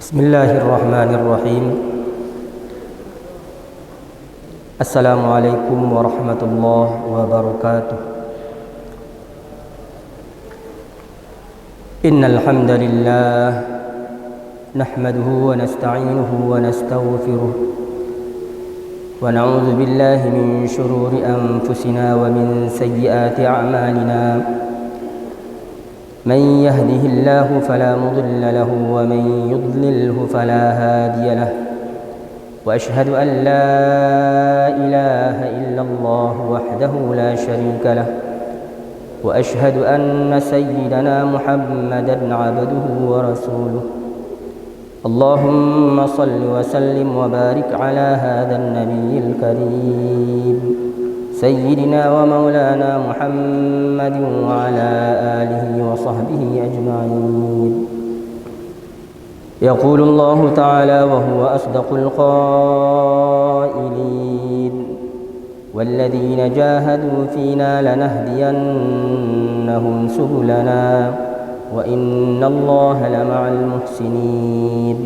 Bismillahirrahmanirrahim. Assalamualaikum warahmatullahi wabarakatuh. Innal hamdalillah nahmaduhu wa nasta'inuhu wa nastaghfiruh wa na'udzu billahi min shururi anfusina wa min sayyiati a'malina. من يهده الله فلا مضل له ومن يضلله فلا هادي له وأشهد أن لا إله إلا الله وحده لا شريك له وأشهد أن سيدنا محمدا عبده ورسوله. اللهم صل وسلم وبارك على هذا النبي الكريم سيدنا ومولانا محمد وعلى آله وصحبه أجمعين. يقول الله تعالى وهو أصدق القائلين والذين جاهدوا فينا لنهدينهم سبلنا وإن الله لمع المحسنين.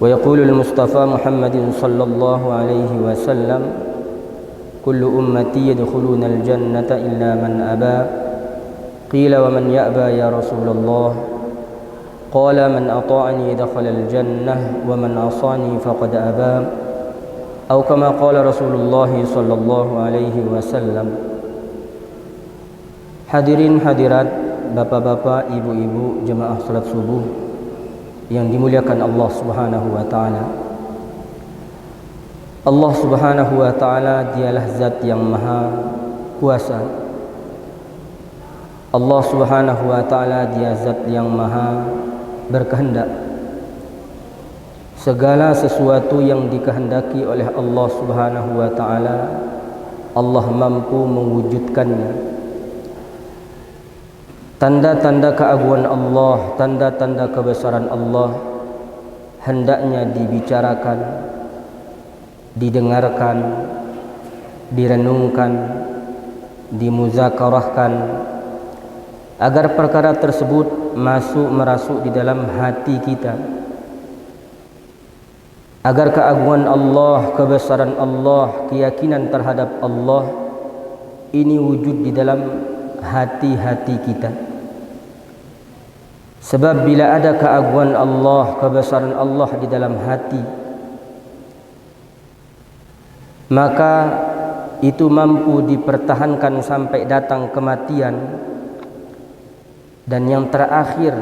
ويقول المصطفى محمد صلى الله عليه وسلم كل أمتي يدخلون الجنة إلا من أبى. قيل ومن يأبى يا رسول الله؟ قال من أطاعني دخل الجنة ومن عصاني فقد أبى. أو كما قال رسول الله صلى الله عليه وسلم. Hadirin hadirat, bapak-bapak, ibu-ibu, jemaah salat subuh yang dimuliakan Allah Subhanahu wa taala. Allah Subhanahu wa ta'ala dialah zat yang maha kuasa. Allah Subhanahu wa ta'ala dia zat yang maha berkehendak. Segala sesuatu yang dikehendaki oleh Allah Subhanahu wa ta'ala, Allah mampu mewujudkannya. Tanda-tanda keagungan Allah, tanda-tanda kebesaran Allah hendaknya dibicarakan, didengarkan, direnungkan, dimuzakarahkan, agar perkara tersebut merasuk di dalam hati kita, agar keagungan Allah, kebesaran Allah, keyakinan terhadap Allah ini wujud di dalam hati-hati kita. Sebab bila ada keagungan Allah, kebesaran Allah di dalam hati, maka itu mampu dipertahankan sampai datang kematian. Dan yang terakhir,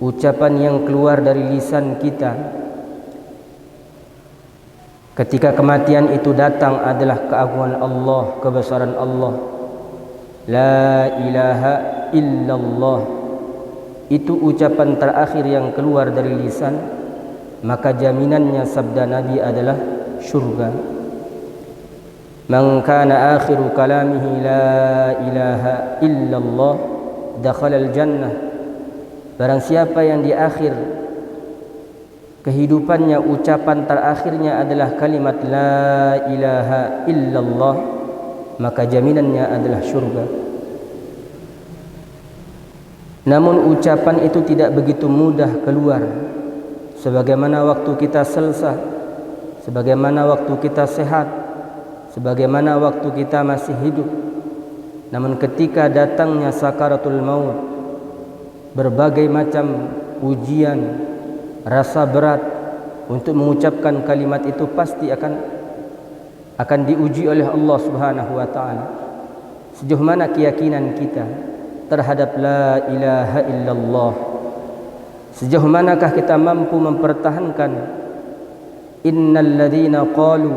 ucapan yang keluar dari lisan kita ketika kematian itu datang adalah keagungan Allah, kebesaran Allah. La ilaha illallah. Itu ucapan terakhir yang keluar dari lisan, maka jaminannya sabda Nabi adalah syurga. Man kana akhiru kalamihi la ilaha illallah dakhalal jannah. Barang siapa yang di akhir kehidupannya ucapan terakhirnya adalah kalimat la ilaha illallah, maka jaminannya adalah syurga. Namun ucapan itu tidak begitu mudah keluar. Sebagaimana waktu kita selesai, sebagaimana waktu kita sehat, sebagaimana waktu kita masih hidup. Namun ketika datangnya sakaratul maut, berbagai macam ujian, rasa berat untuk mengucapkan kalimat itu pasti akan diuji oleh Allah Subhanahu wa taala. Sejauh mana keyakinan kita terhadap la ilaha illallah? Sejauh manakah kita mampu mempertahankan innal ladzina qalu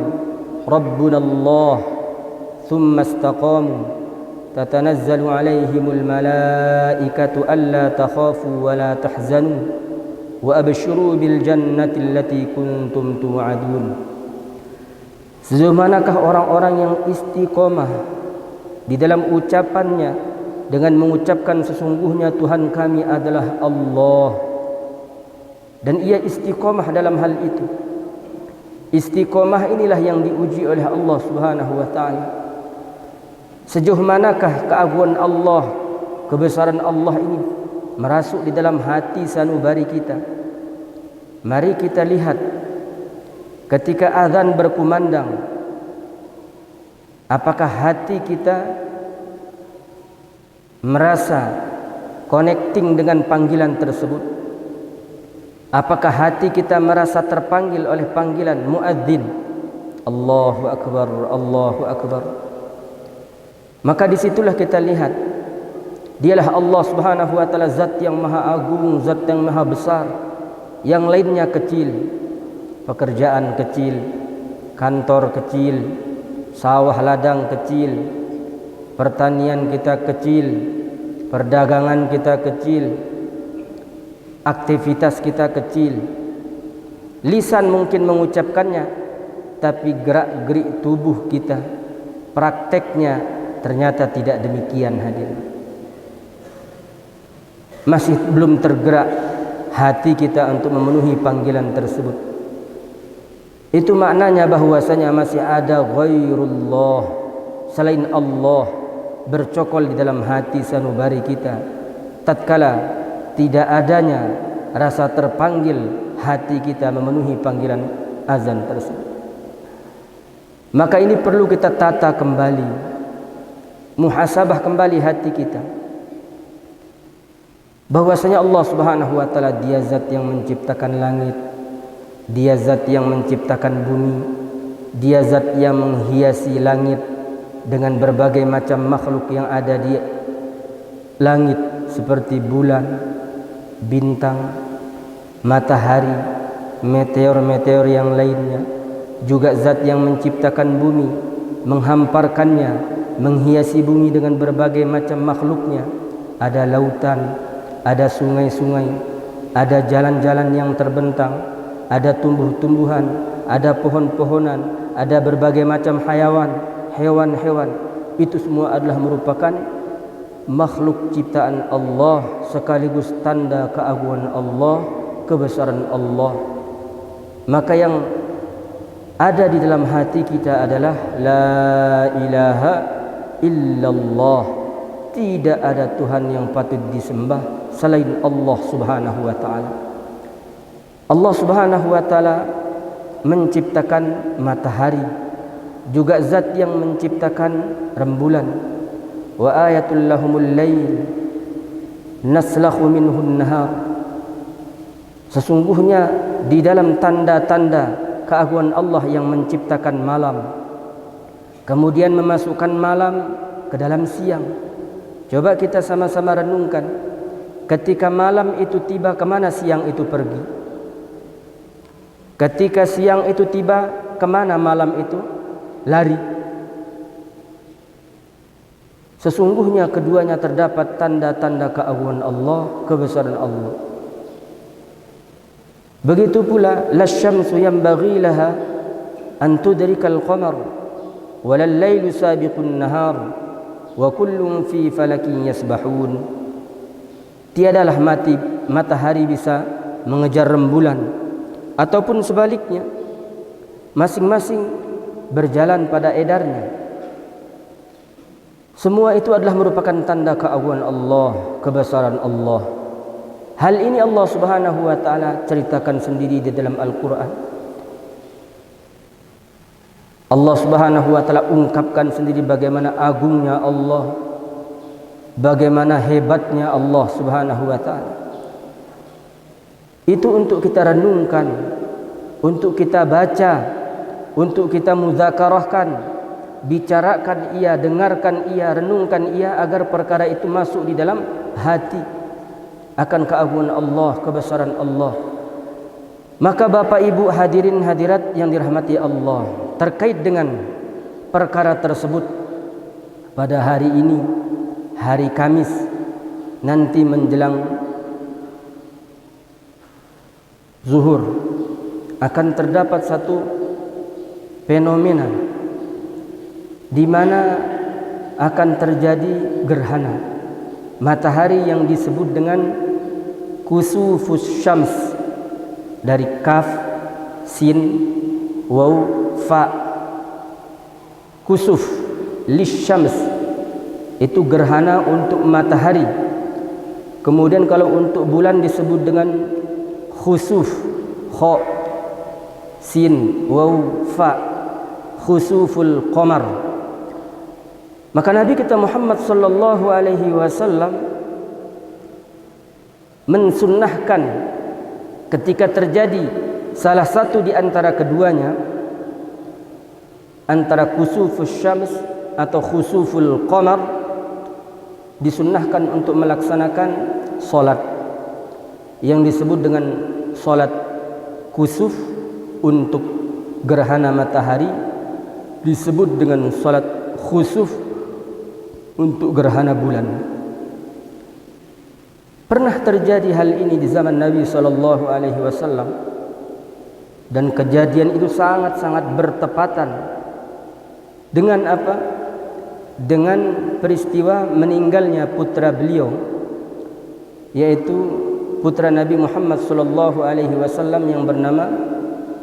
rabbuna Allah thumma istaqamu tatanazzalu alaihimul malaikatu alla takhafu wa la tahzanu wa abshiru bil jannati allati kuntum tu'adun. Sejauh manakah orang-orang yang istiqomah di dalam ucapannya dengan mengucapkan sesungguhnya Tuhan kami adalah Allah, dan ia istiqomah dalam hal itu. Istiqomah inilah yang diuji oleh Allah Subhanahu wa taala. Sejauh manakah keagungan Allah, kebesaran Allah ini merasuk di dalam hati sanubari kita. Mari kita lihat ketika azan berkumandang, apakah hati kita merasa connecting dengan panggilan tersebut? Apakah hati kita merasa terpanggil oleh panggilan muadzin? Allahu Akbar, Allahu Akbar. Maka disitulah kita lihat, dialah Allah Subhanahu wa ta'ala, zat yang maha agung, zat yang maha besar. Yang lainnya kecil, pekerjaan kecil, kantor kecil, sawah ladang kecil, pertanian kita kecil, perdagangan kita kecil, aktivitas kita kecil. Lisan mungkin mengucapkannya, tapi gerak-gerik tubuh kita, prakteknya ternyata tidak demikian hadirin. Masih belum tergerak hati kita untuk memenuhi panggilan tersebut. Itu maknanya bahwasanya masih ada ghairullah, selain Allah, bercokol di dalam hati sanubari kita. Tatkala tidak adanya rasa terpanggil hati kita memenuhi panggilan azan tersebut. Maka ini perlu kita tata kembali, muhasabah kembali hati kita, bahwasanya Allah Subhanahu wa ta'ala, dia zat yang menciptakan langit, dia zat yang menciptakan bumi, dia zat yang menghiasi langit dengan berbagai macam makhluk yang ada di langit, seperti bulan, bintang, matahari, meteor-meteor yang lainnya. Juga zat yang menciptakan bumi, menghamparkannya, menghiasi bumi dengan berbagai macam makhluknya. Ada lautan, ada sungai-sungai, ada jalan-jalan yang terbentang, ada tumbuh-tumbuhan, ada pohon-pohonan, ada berbagai macam hewan-hewan. Itu semua adalah merupakan makhluk ciptaan Allah, sekaligus tanda keagungan Allah, kebesaran Allah. Maka yang ada di dalam hati kita adalah la ilaha illallah. Tidak ada Tuhan yang patut disembah selain Allah Subhanahu wa ta'ala. Allah Subhanahu wa ta'ala menciptakan matahari, juga zat yang menciptakan rembulan. Wa ayatul lahumul lail naslakhu minhun nahar. Sesungguhnya di dalam tanda-tanda keagungan Allah yang menciptakan malam, kemudian memasukkan malam ke dalam siang. Coba kita sama-sama renungkan, ketika malam itu tiba, kemana siang itu pergi? Ketika siang itu tiba, kemana malam itu lari? Sesungguhnya keduanya terdapat tanda-tanda keagungan Allah, kebesaran Allah. Begitu pula lasyamsu yanbaghi laha an tudrikal qamar walal lailu sabiqun nahar wa kullun fi falakin yasbahun. Tiadalah matahari bisa mengejar rembulan, ataupun sebaliknya, masing-masing berjalan pada edarnya. Semua itu adalah merupakan tanda keagungan Allah, kebesaran Allah. Hal ini Allah Subhanahu wa ta'ala ceritakan sendiri di dalam Al-Quran. Allah Subhanahu wa ta'ala ungkapkan sendiri bagaimana agungnya Allah, bagaimana hebatnya Allah Subhanahu wa ta'ala. Itu untuk kita renungkan, untuk kita baca, untuk kita muzakarahkan, bicarakan ia, dengarkan ia, renungkan ia, agar perkara itu masuk di dalam hati akan keagungan Allah, kebesaran Allah. Maka Bapak Ibu hadirin hadirat yang dirahmati Allah, terkait dengan perkara tersebut, pada hari ini, hari Kamis, nanti menjelang zuhur, akan terdapat satu fenomena di mana akan terjadi gerhana matahari yang disebut dengan kusufus syams, dari kaf, sin, waw, fa. Kusuf lisyams itu gerhana untuk matahari. Kemudian kalau untuk bulan disebut dengan khusuf, kha, sin, waw, fa, khusuful qamar. Maka Nabi kita Muhammad sallallahu alaihi wasallam mensunnahkan ketika terjadi salah satu di antara keduanya, antara khusufus syams atau khusuful qamar, disunnahkan untuk melaksanakan solat yang disebut dengan solat khusuf. Untuk gerhana matahari disebut dengan solat khusuf untuk gerhana bulan. Pernah terjadi hal ini di zaman Nabi sallallahu alaihi wasallam, dan kejadian itu sangat-sangat bertepatan dengan apa? Dengan peristiwa meninggalnya putra beliau, yaitu putra Nabi Muhammad sallallahu alaihi wasallam yang bernama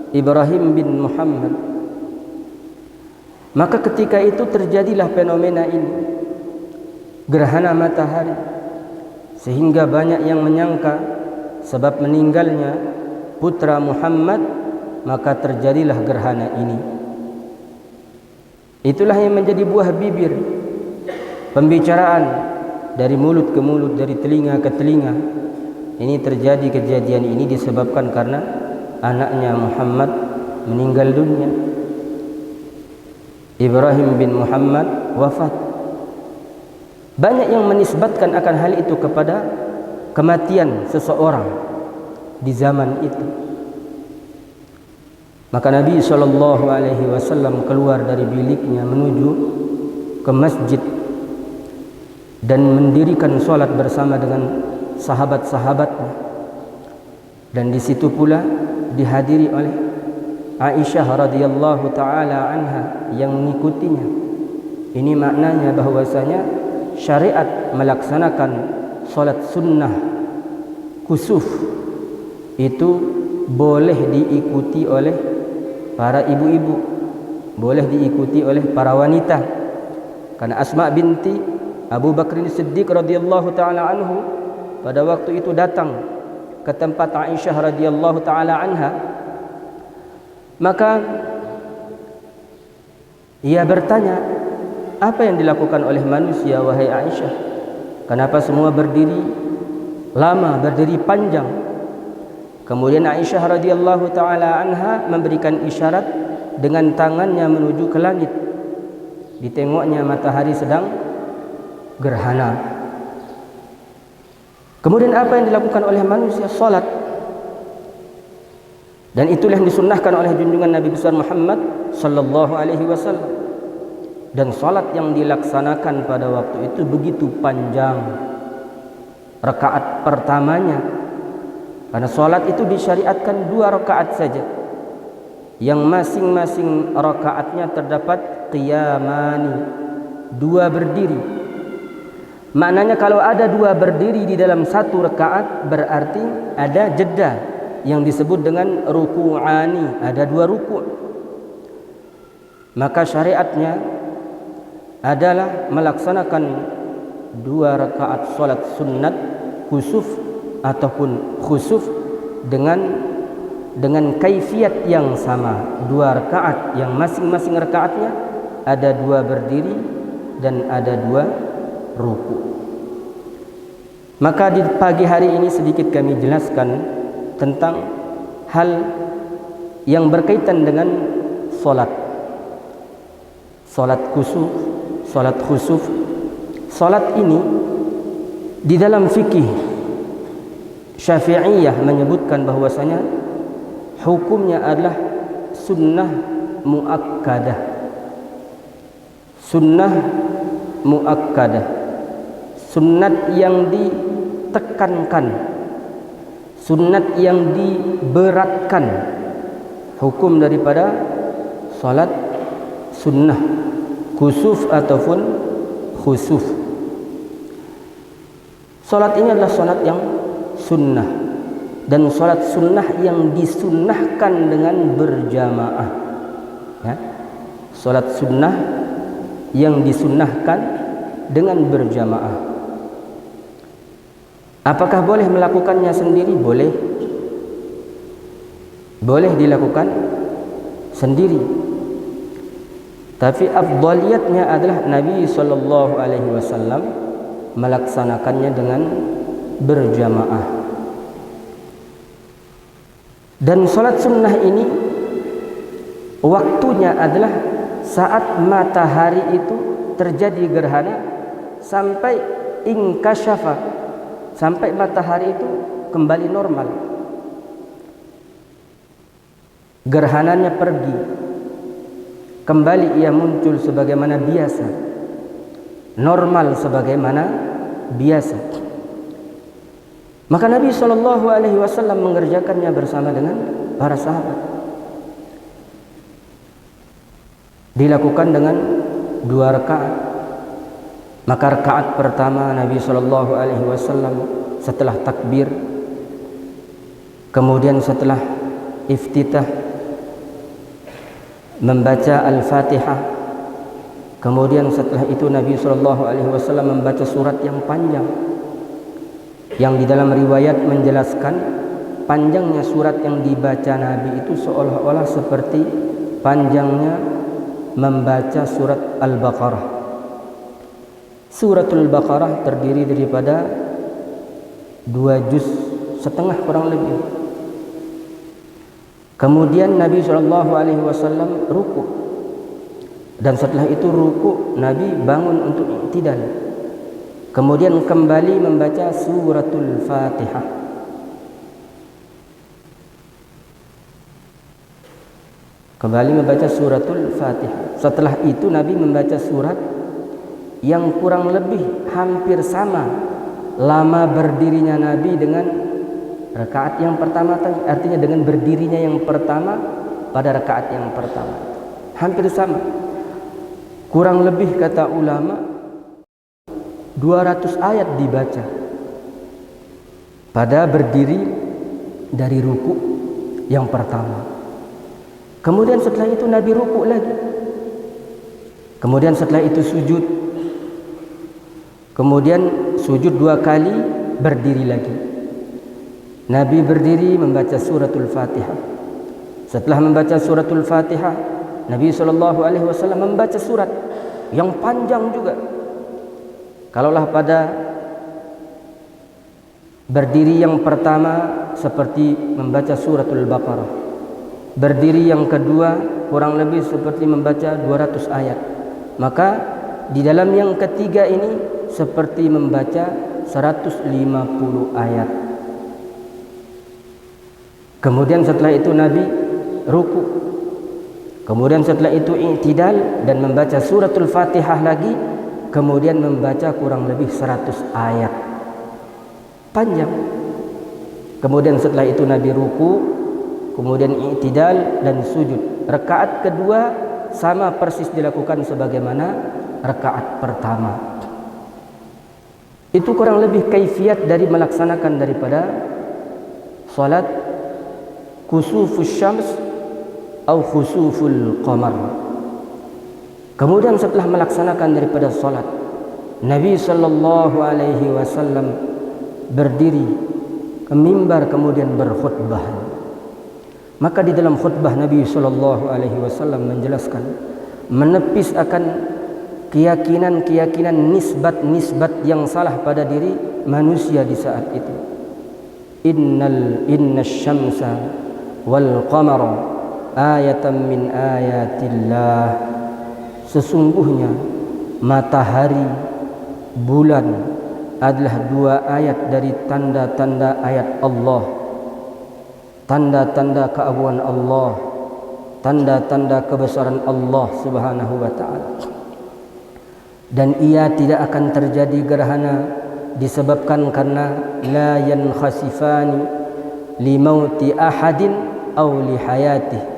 Ibrahim bin Muhammad. Maka ketika itu terjadilah fenomena ini, gerhana matahari, sehingga banyak yang menyangka sebab meninggalnya putra Muhammad maka terjadilah gerhana ini. Itulah yang menjadi buah bibir, pembicaraan dari mulut ke mulut, dari telinga ke telinga. Ini terjadi, kejadian ini disebabkan karena anaknya Muhammad meninggal dunia. Ibrahim bin Muhammad wafat. Banyak yang menisbatkan akan hal itu kepada kematian seseorang di zaman itu. Maka Nabi SAW keluar dari biliknya menuju ke masjid dan mendirikan solat bersama dengan sahabat-sahabatnya. Dan di situ pula dihadiri oleh Aisyah radhiyallahu taala anha yang mengikutinya. Ini maknanya bahwasanya syariat melaksanakan solat sunnah khusuf itu boleh diikuti oleh para ibu-ibu, boleh diikuti oleh para wanita. Karena Asma binti Abu Bakr Siddiq radhiyallahu taala anhu pada waktu itu datang ke tempat Aisyah radhiyallahu taala anha, maka ia bertanya, apa yang dilakukan oleh manusia wahai Aisyah? Kenapa semua berdiri lama, berdiri panjang? Kemudian Aisyah radhiyallahu taala anha memberikan isyarat dengan tangannya menuju ke langit. Ditengoknya matahari sedang gerhana. Kemudian apa yang dilakukan oleh manusia? Salat. Dan itulah yang disunnahkan oleh junjungan Nabi besar Muhammad sallallahu alaihi wasallam. Dan salat yang dilaksanakan pada waktu itu begitu panjang. Rakaat pertamanya, karena salat itu disyariatkan 2 rakaat saja, yang masing-masing rakaatnya terdapat qiyamani, 2 berdiri. Maknanya kalau ada 2 berdiri di dalam 1 rakaat, berarti ada jeda yang disebut dengan ruku'ani, ada 2 ruku'. Maka syariatnya adalah melaksanakan 2 rakaat salat sunnat khusuf ataupun khusuf dengan kaifiat yang sama, 2 rakaat yang masing-masing rakaatnya ada 2 berdiri dan ada 2 ruku'. Maka di pagi hari ini sedikit kami jelaskan tentang hal yang berkaitan dengan solat khusuf, solat khusuf. Solat ini di dalam fikih Syafi'iyah menyebutkan bahwasanya hukumnya adalah sunnah muakkadah. Sunnah muakkadah, sunnat yang ditekankan, sunnat yang diberatkan. Hukum daripada salat sunnah khusuf ataupun khusuf. Salat ini adalah salat yang sunnah, dan salat sunnah yang disunnahkan dengan berjamaah, ya. Salat sunnah yang disunnahkan dengan berjamaah. Apakah boleh melakukannya sendiri? Boleh. Boleh dilakukan sendiri. Tapi afdaliyatnya adalah Nabi SAW melaksanakannya dengan berjamaah. Dan salat sunnah ini waktunya adalah saat matahari itu terjadi gerhana sampai inkasyafa, sampai matahari itu kembali normal. Gerhananya pergi, kembali ia muncul sebagaimana biasa, normal sebagaimana biasa. Maka Nabi SAW mengerjakannya bersama dengan para sahabat. Dilakukan dengan 2 rakaat. Maka rakaat pertama Nabi SAW setelah takbir, kemudian setelah iftitah membaca Al-Fatihah, kemudian setelah itu Nabi SAW membaca surat yang panjang, yang di dalam riwayat menjelaskan panjangnya surat yang dibaca Nabi itu seolah-olah seperti panjangnya membaca surat Al-Baqarah. Suratul Baqarah terdiri daripada 2 juz setengah kurang lebih. Kemudian Nabi SAW ruku, dan setelah itu ruku Nabi bangun untuk i'tidal, kemudian kembali membaca suratul Fatihah. Kembali membaca suratul Fatihah. Setelah itu Nabi membaca surat yang kurang lebih hampir sama lama berdirinya Nabi dengan rakaat yang pertama tadi, artinya dengan berdirinya yang pertama pada rakaat yang pertama. Hampir sama. Kurang lebih kata ulama 200 ayat dibaca pada berdiri dari ruku yang pertama. Kemudian setelah itu Nabi ruku lagi. Kemudian setelah itu sujud. Kemudian sujud 2 kali, berdiri lagi. Nabi berdiri membaca suratul Fatihah. Setelah membaca suratul Fatihah, Nabi SAW membaca surat yang panjang juga. Kalaulah pada berdiri yang pertama seperti membaca suratul Baqarah, berdiri yang kedua kurang lebih seperti membaca 200 ayat, maka di dalam yang ketiga ini seperti membaca 150 ayat. Kemudian setelah itu Nabi ruku. Kemudian setelah itu i'tidal dan membaca suratul Fatihah lagi, kemudian membaca kurang lebih 100 ayat. Panjang. Kemudian setelah itu Nabi ruku, kemudian i'tidal dan sujud. Rakaat kedua sama persis dilakukan sebagaimana rakaat pertama. Itu kurang lebih kaifiat dari melaksanakan daripada salat khusufus syams atau khusuful qamar. Kemudian setelah melaksanakan daripada salat, Nabi SAW berdiri ke mimbar kemudian berkhutbah. Maka di dalam khutbah Nabi SAW menjelaskan, menepis akan keyakinan-keyakinan nisbat-nisbat yang salah pada diri manusia di saat itu. Inna syamsa wal qamara ayatan min ayatillah. Sesungguhnya matahari, bulan adalah 2 ayat dari tanda-tanda ayat Allah, tanda-tanda keagungan Allah, tanda-tanda kebesaran Allah Subhanahu wa ta'ala. Dan ia tidak akan terjadi gerhana disebabkan karena la yankhasifani li mauti ahadin aw li hayatih.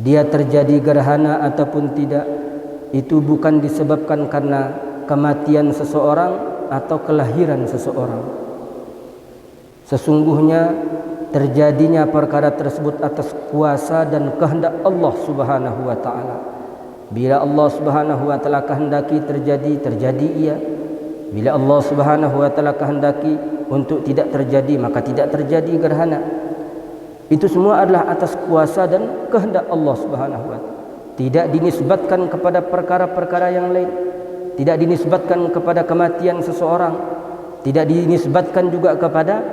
Dia terjadi gerhana ataupun tidak, itu bukan disebabkan karena kematian seseorang atau kelahiran seseorang. Sesungguhnya terjadinya perkara tersebut atas kuasa dan kehendak Allah Subhanahu wa ta'ala. Bila Allah Subhanahu wa ta'ala kehendaki terjadi, terjadi ia. Bila Allah Subhanahu wa taala kehendaki untuk tidak terjadi, maka tidak terjadi gerhana. Itu semua adalah atas kuasa dan kehendak Allah Subhanahu wa taala. Tidak dinisbatkan kepada perkara-perkara yang lain. Tidak dinisbatkan kepada kematian seseorang. Tidak dinisbatkan juga kepada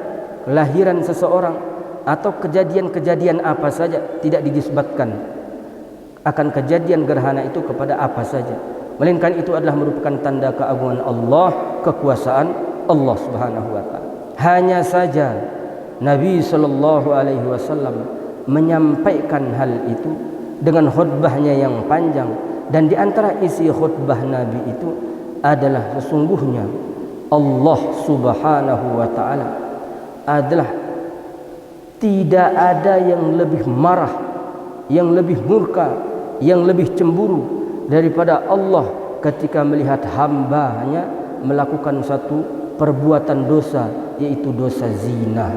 kelahiran seseorang atau kejadian-kejadian apa saja. Tidak dinisbatkan akan kejadian gerhana itu kepada apa saja. Melainkan itu adalah merupakan tanda keagungan Allah, kekuasaan Allah Subhanahu wa taala. Hanya saja Nabi sallallahu alaihi wasallam menyampaikan hal itu dengan khutbahnya yang panjang, dan di antara isi khutbah Nabi itu adalah sesungguhnya Allah Subhanahu wa taala adalah tidak ada yang lebih marah, yang lebih murka, yang lebih cemburu daripada Allah ketika melihat hambanya melakukan satu perbuatan dosa, yaitu dosa zina.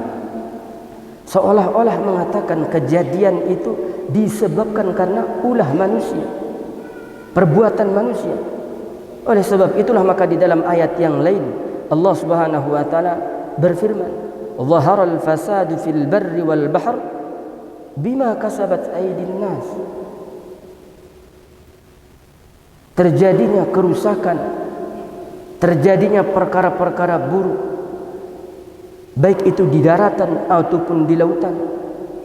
Seolah-olah mengatakan kejadian itu disebabkan karena ulah manusia, perbuatan manusia. Oleh sebab itulah maka di dalam ayat yang lain Allah Subhanahu wa taala berfirman, "Dhaharal fasadu fil barri wal bahr bima kasabat aydin nas." Terjadinya kerusakan, terjadinya perkara-perkara buruk, baik itu di daratan ataupun di lautan,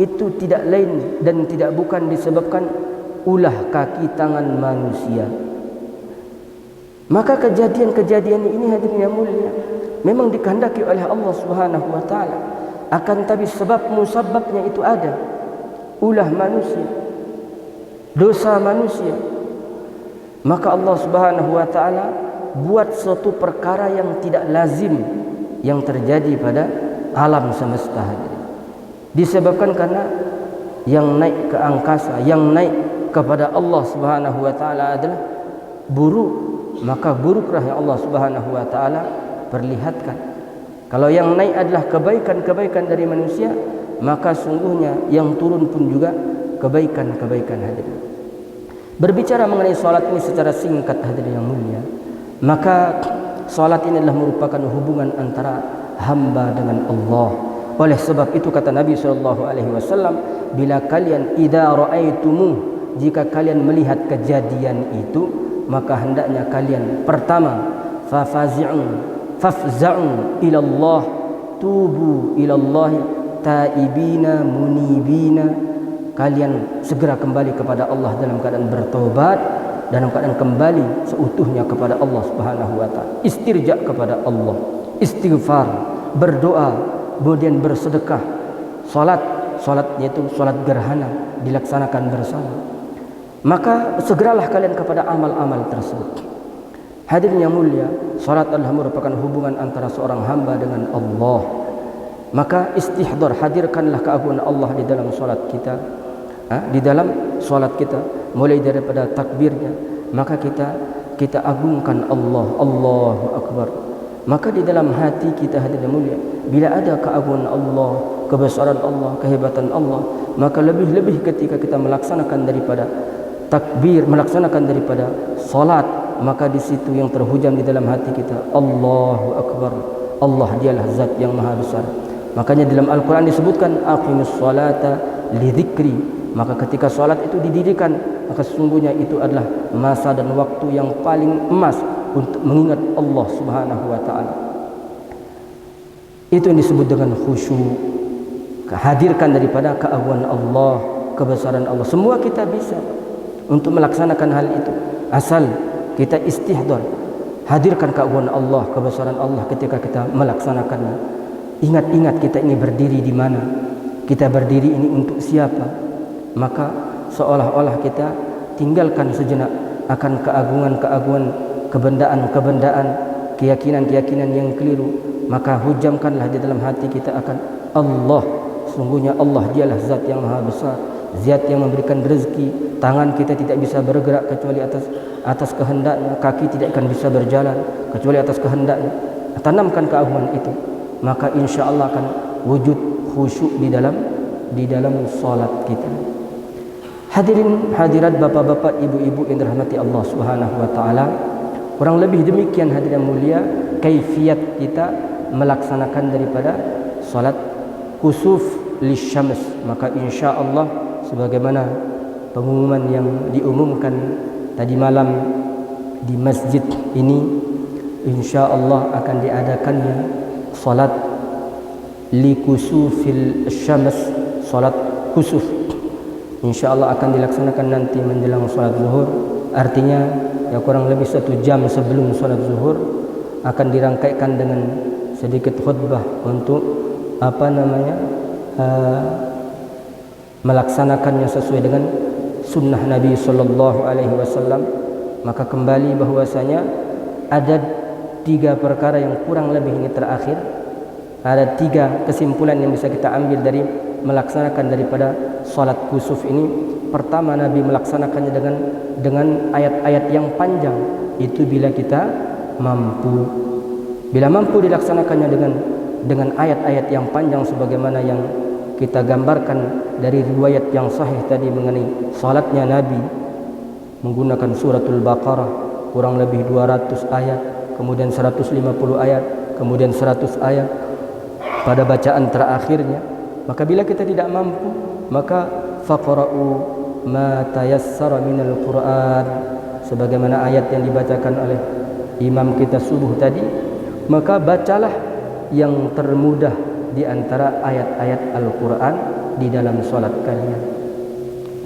itu tidak lain dan tidak bukan disebabkan ulah kaki tangan manusia. Maka kejadian-kejadian ini hadirin yang mulia memang dikehendaki oleh Allah Subhanahu wa taala, akan tapi sebab musababnya itu ada. Ulah manusia, dosa manusia. Maka Allah Subhanahu wa taala buat suatu perkara yang tidak lazim yang terjadi pada alam semesta hadirin. Disebabkan karena yang naik ke angkasa, yang naik kepada Allah Subhanahu wa taala adalah buruk, maka buruklah yang Allah Subhanahu wa taala perlihatkan. Kalau yang naik adalah kebaikan-kebaikan dari manusia, maka sungguhnya yang turun pun juga kebaikan-kebaikan hadirin. Berbicara mengenai salat ini secara singkat hadirin yang mulia, maka salat ini adalah merupakan hubungan antara hamba dengan Allah. Oleh sebab itu kata Nabi sallallahu alaihi wasallam, bila kalian idza ra'aitumu, jika kalian melihat kejadian itu, maka hendaknya kalian pertama fafza'u ila Allah, tubu ila Allah taibina munibina. Kalian segera kembali kepada Allah dalam keadaan bertobat, dalam keadaan kembali seutuhnya kepada Allah Subhanahu wa taala. Istirja kepada Allah, istighfar, berdoa, kemudian bersedekah. Salatnya itu salat gerhana dilaksanakan bersama. Maka segeralah kalian kepada amal-amal tersebut. Hadirin yang mulia, salat adalah merupakan hubungan antara seorang hamba dengan Allah. Maka istihdar, hadirkanlah keagungan Allah di dalam salat kita. Di dalam salat kita, mulai daripada takbirnya, maka kita agungkan Allah, Allahu Akbar. Maka di dalam hati kita hadirin mulia, bila ada keagungan Allah, kebesaran Allah, kehebatan Allah, maka lebih-lebih ketika kita melaksanakan daripada takbir, melaksanakan daripada salat, maka di situ yang terhujam di dalam hati kita, Allahu Akbar. Allah dialah zat yang maha besar. Makanya dalam Al-Quran disebutkan aqimus salata li dzikri. Maka ketika salat itu didirikan, maka sesungguhnya itu adalah masa dan waktu yang paling emas untuk mengingat Allah Subhanahu wa taala. Itu yang disebut dengan khusyuk. Hadirkan daripada keagungan Allah, kebesaran Allah. Semua kita bisa untuk melaksanakan hal itu, asal kita istihdar. Hadirkan keagungan Allah, kebesaran Allah ketika kita melaksanakannya. Ingat-ingat kita ini berdiri di mana, kita berdiri ini untuk siapa. Maka seolah-olah kita tinggalkan sejenak akan keagungan-keagungan, kebendaan-kebendaan, keyakinan-keyakinan yang keliru. Maka hujamkanlah di dalam hati kita akan Allah. Sungguhnya Allah dialah zat yang maha besar, zat yang memberikan rezeki. Tangan kita tidak bisa bergerak kecuali atas kehendaknya, kaki tidak akan bisa berjalan kecuali atas kehendaknya. Tanamkan keagungan itu, maka insya Allah akan wujud khusyuk di dalam salat kita. Hadirin hadirat, bapak-bapak, ibu-ibu yang dirahmati Allah Subhanahu wa taala, kurang lebih demikian hadirin mulia kaifiat kita melaksanakan daripada salat kusuf lisyams, maka insyaallah sebagaimana pengumuman yang diumumkan tadi malam di masjid ini, insyaallah akan diadakannya salat likusufil syams, salat kusuf, insyaallah akan dilaksanakan nanti menjelang salat zuhur. Artinya ya kurang lebih 1 jam sebelum salat zuhur akan dirangkaikan dengan sedikit khutbah untuk melaksanakannya sesuai dengan sunnah Nabi sallallahu alaihi wasallam. Maka kembali bahwasanya ada 3 perkara yang kurang lebih ini terakhir. Ada 3 kesimpulan yang bisa kita ambil dari melaksanakan daripada salat kusuf ini. Pertama, Nabi melaksanakannya dengan ayat-ayat yang panjang. Itu bila kita mampu. Bila mampu dilaksanakannya dengan ayat-ayat yang panjang sebagaimana yang kita gambarkan dari riwayat yang sahih tadi mengenai salatnya Nabi menggunakan suratul Baqarah kurang lebih 200 ayat, kemudian 150 ayat, kemudian 100 ayat pada bacaan terakhirnya. Maka bila kita tidak mampu, maka faqra'u ma tayassara minal Qur'an, sebagaimana ayat yang dibacakan oleh imam kita subuh tadi, maka bacalah yang termudah di antara ayat-ayat Al-Quran di dalam solat kalian.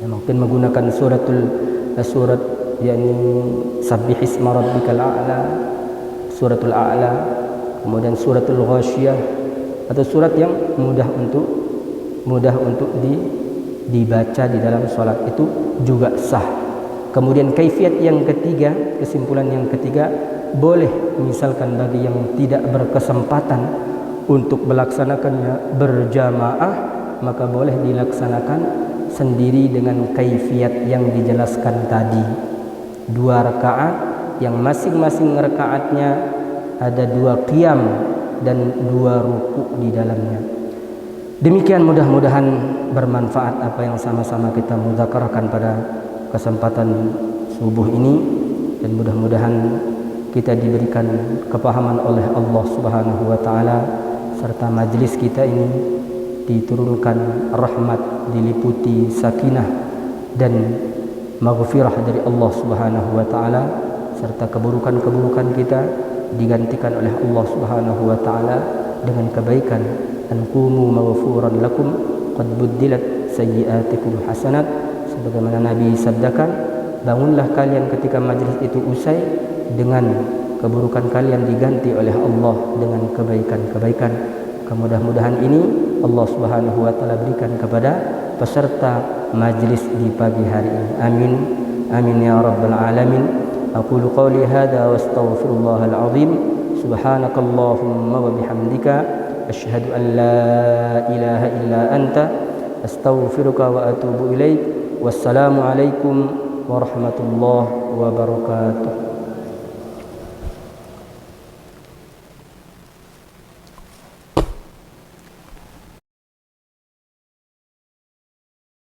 Ya, mungkin menggunakan surat yakni Sabbihisma Rabbikal A'la, suratul A'la, kemudian suratul Ghasyiyah, atau surat yang mudah untuk dibaca di dalam solat itu juga sah. Kemudian kaifiat yang ketiga, kesimpulan yang ketiga, boleh misalkan bagi yang tidak berkesempatan untuk melaksanakannya berjamaah, maka boleh dilaksanakan sendiri dengan kaifiat yang dijelaskan tadi. 2 rakaat yang masing-masing rakaatnya ada 2 qiyam dan 2 ruku di dalamnya. Demikian, mudah-mudahan bermanfaat apa yang sama-sama kita mudzakarahkan pada kesempatan subuh ini, dan mudah-mudahan kita diberikan kepahaman oleh Allah Subhanahu wa taala, serta majlis kita ini diturunkan rahmat, diliputi sakinah dan maghfirah dari Allah Subhanahu wa taala, serta keburukan-keburukan kita digantikan oleh Allah Subhanahu wa taala dengan kebaikan. An qumu maghfuran lakum qad buddilat sayyi'atikum hasanat, sebagaimana Nabi sabdakan, bangunlah kalian ketika majlis itu usai dengan keburukan kalian diganti oleh Allah dengan kebaikan-kebaikan. Mudah-mudahan ini Allah Subhanahu wa taala berikan kepada peserta majlis di pagi hari ini. Amin. Amin ya rabbal alamin. Aqulu qawli hadza wa astaghfirullahal azim. Subhanakallahumma wa bihamdika asyhadu an la ilaha illa anta astaghfiruka wa atubu ilaik. Wassalamu alaikum warahmatullahi wabarakatuh.